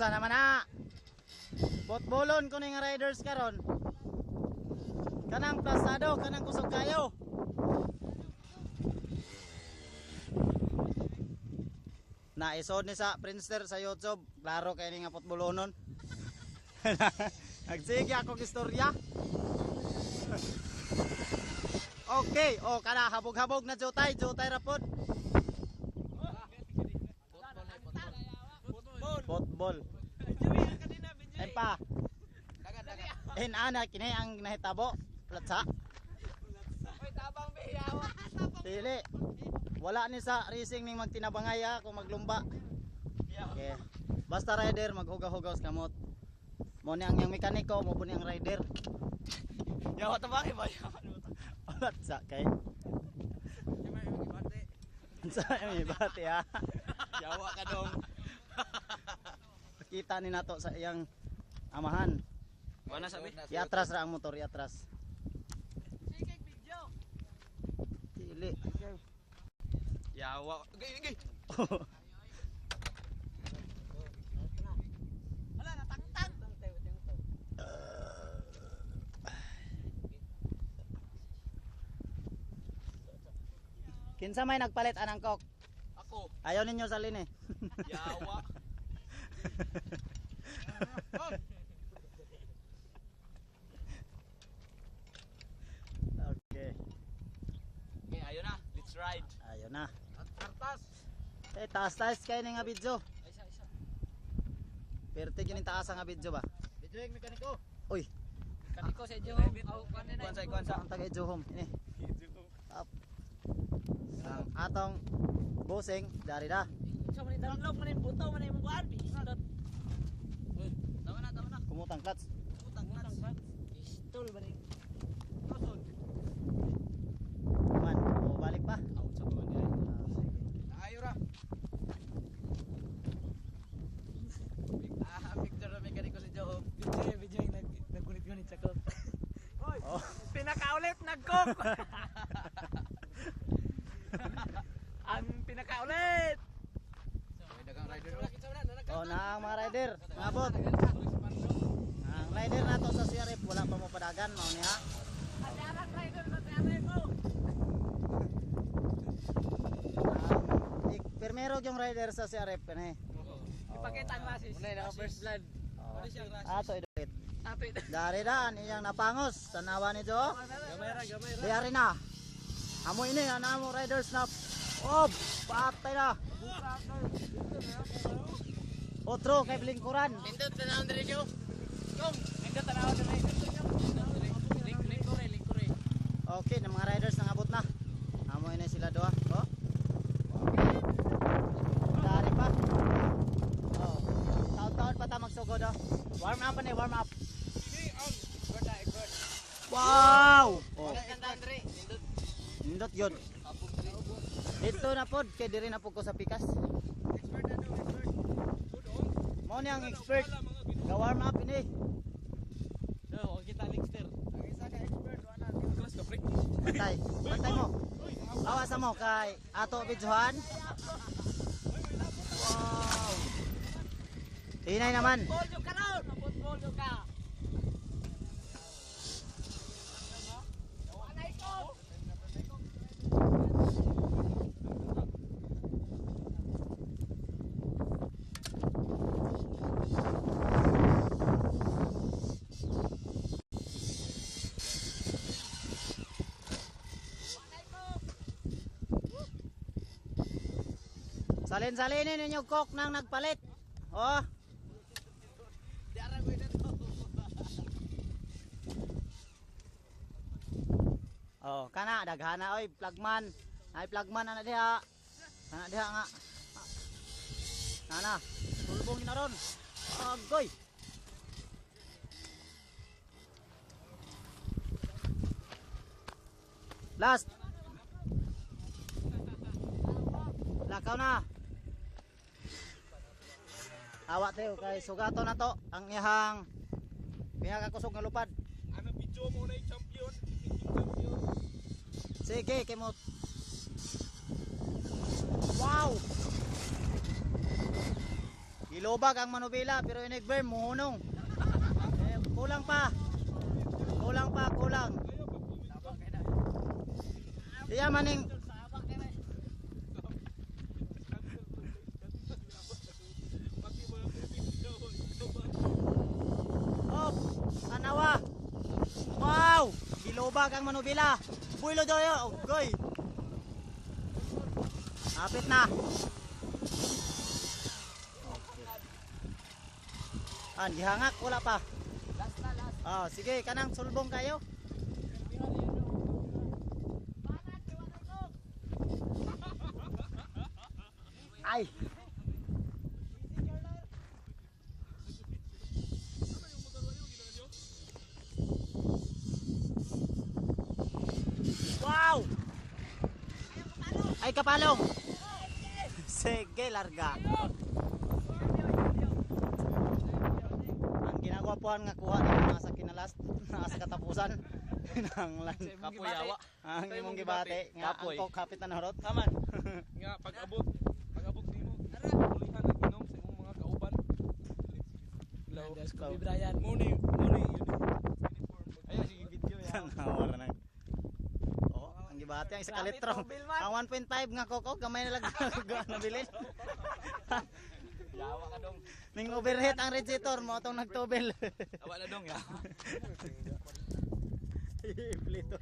Unsa naman na? Botbolon ko ning riders karon. Kanang plasado, kanang kusog kayo. Naisod ni sa Prinster sa YouTube. Klaro kay ni nga potbolonon. Nagsige akong istorya. Okay, oh kana habog-habog na jutay rapod. Football. Ay pa. Ana kini ang nahitabo. Platsa. Oy tabang biyawa. Dili. Wala ni sa racing ning magtinabangay kung maglumba. Okay. Basta rider maghugaw-hugaw sa kamot. Mo ni ang yang mekaniko, mo pun ang rider. Yawa tabang ba yawa. Platsa kay. Sa may bati ha. Yawa ka dong. Kita ni nato sa iyang amahan. Wala sabi. Iatras ra ang motor, iatras. Sige video. Dili. Yawa. Gay. Wala na tangtang. Kinsa may nagpalit anang kok? Ako. Ayaw ninyo salin eh. Yawa. Okay. Okay, ayun na. Let's ride. Ayaw na. Artas. Taas kayo nga video. Isa. Perte kining taas nga video ba? Video yung mekaniko. Uy, Kaniko sa Joe. Kuansa. ang tagay Johom ini. Up. Ang atong busing dari da. Sa man download man yung buto man yung kuan. Tama na. Kumutang clutch. Utang. Pistol ba ni? Man, o balik pa. Out sa mga niya. Ayo ra. Picture na mekaniko si Joe. Video yung naggunit-gunit sa cook. Oy, Oh. pinakaulit nag-cook. Ang pinakaulit. Oh, na ang mga rider, nabot. Ang rider nato sa CRF wala pa mo padagan mao ni ha. Ang rider na CRF mo. Primero yung rider sa CRF kani. Ipakita ang rasis. Muna na first blood. Ato idit. Apit. Dari daan iyang napangos tanawa ni Jo. Gamay ra. Dari na. Amo ini ana mo riders na. Oh, patay na. Otro kay blingkuran. Pindot tanawon diri Jo. Kom, pindot tanawon diri. Lingkure. Okay, na mga riders nangabot na. Amo ini sila doa. Oh. Dari pa. Oh. Taon-taon pa ta magsugod oh. Warm up ni, warm up. Wow! Oh. Nindot yun. Dito na pod, kay diri na pod ko sa pikas. Mo ni ang expert. Ga-warm up ini. No, kita Lixter. Ang isa ka expert wala class ka freak. Bantay mo. Awas mo kay ato videohan. Wow. Hinay naman. Polyo ka ron, polyo ka. Salin-salinin ninyo kok nang nagpalit. Oh. Oh, kana daghana oy plugman. Ay plugman ana diha. Ana diha nga. Ana, tulbong na ron. Agoy. Last. Lakaw na. Awat tayo kay sugato na to ang iyang pinakakusog nga lupad. Ano video mo na yung champion? Sige, kemot. Wow! Gilubag ang manubila pero inigberm muhunong. Kulang pa. Kulang. Iya maning Oh, anawa. Wow! Gilubag ang manubila. Builo doyo. Goy. Apit na. Okay. Gihangak wala pa. Oh, sige, kanang sulbong kayo. Ay. Wow! Ay kapalong. Sige, larga. Ang ginagwapuan nga kuha na nasa kinalas, nasa katapusan. Nang lan Kapoyawa. ang imong gibate nga Kapoy. ang kapit na narot. Taman. Nga pag-abot nimo. Ulihan ang inom sa imong mga kauban. Hello. Kobe Bryant. Muni uniform. Ayo sige video ya. Nawala nang. Oh, ang gibate ang isa ka litro. Ang 1.5 nga koko gamay na lang nabilin. Yawa ka dong. Ning overheat ang radiator mo atong nagtubel. Awa na dong ya. Plito.